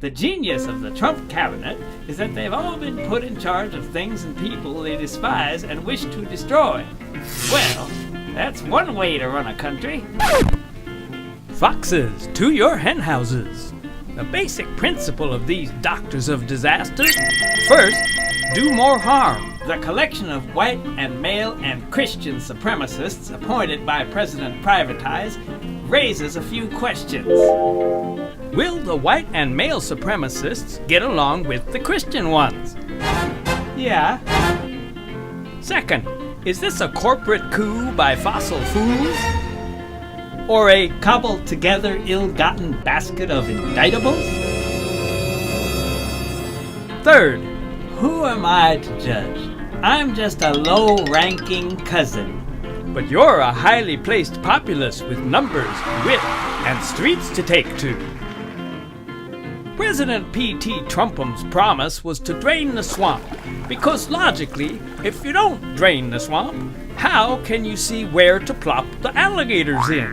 The genius of the Trump cabinet is that they've all been put in charge of things and people they despise and wish to destroy. Well, that's one way to run a country. Foxes, to your hen houses. The basic principle of these doctors of disaster: first, do more harm. The collection of white and male and Christian supremacists appointed by President Privatize raises a few questions. Will the white and male supremacists get along with the Christian ones? Yeah. Second, is this a corporate coup by fossil fools? Or a cobbled-together, ill-gotten basket of indictables? Third, who am I to judge? I'm just a low-ranking cousin. But you're a highly placed populace with numbers, wit, and streets to take to. President P.T. Trumpum's promise was to drain the swamp, because logically, if you don't drain the swamp, how can you see where to plop the alligators in?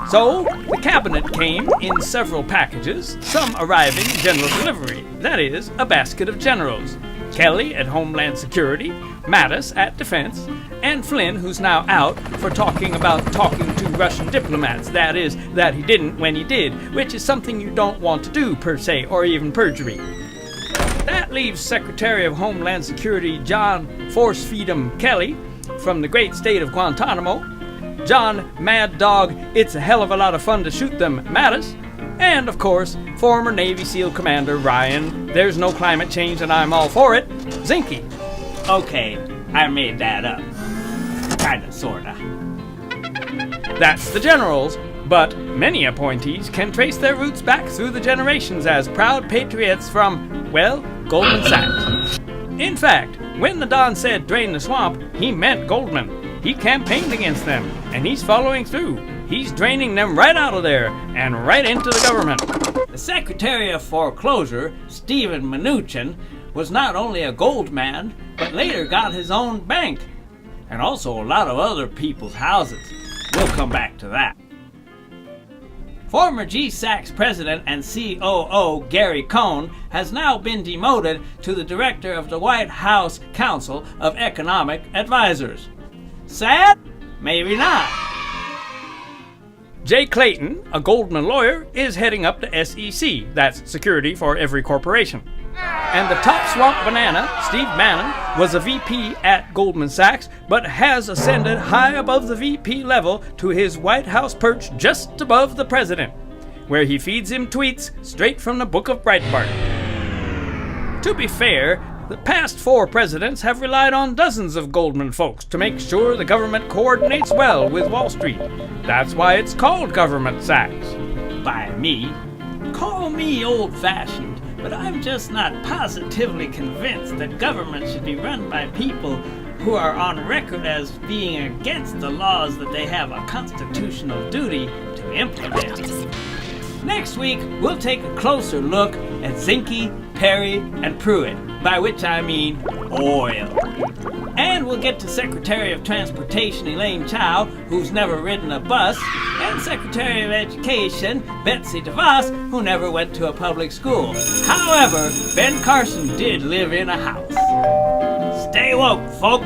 So, the cabinet came in several packages, some arriving general delivery, that is, a basket of generals. Kelly at Homeland Security, Mattis at Defense, and Flynn, who's now out for talking to Russian diplomats, that is, that he didn't when he did, which is something you don't want to do, per se, or even perjury. That leaves Secretary of Homeland Security John Force Feed'em Kelly from the great state of Guantanamo, John Mad Dog It's a Hell of a Lot of Fun to Shoot Them Mattis, and of course, former Navy SEAL Commander Ryan, there's no climate change and I'm all for it, Zinke. Okay, I made that up. Kinda, sorta. That's the generals, but many appointees can trace their roots back through the generations as proud patriots from, well, Goldman Sachs. In fact, when the Don said drain the swamp, he meant Goldman. He campaigned against them, and he's following through. He's draining them right out of there and right into the government. The Secretary of Foreclosure, Stephen Mnuchin, was not only a gold man, but later got his own bank, and also a lot of other people's houses. We'll come back to that. Former GSACS president and COO Gary Cohn has now been demoted to the director of the White House Council of Economic Advisors. Sad? Maybe not. Jay Clayton, a Goldman lawyer, is heading up the SEC, that's Security for Every Corporation. And the top swamp banana, Steve Bannon, was a VP at Goldman Sachs, but has ascended high above the VP level to his White House perch just above the president, where he feeds him tweets straight from the Book of Breitbart. To be fair, the past 4 presidents have relied on dozens of Goldman folks to make sure the government coordinates well with Wall Street. That's why it's called Government Sachs. By me. Call me old-fashioned, but I'm just not positively convinced that government should be run by people who are on record as being against the laws that they have a constitutional duty to implement. Next week, we'll take a closer look at Zinke, Perry, and Pruitt, by which I mean oil. And we'll get to Secretary of Transportation Elaine Chao, who's never ridden a bus, and Secretary of Education Betsy DeVos, who never went to a public school. However, Ben Carson did live in a house. Stay woke, folk!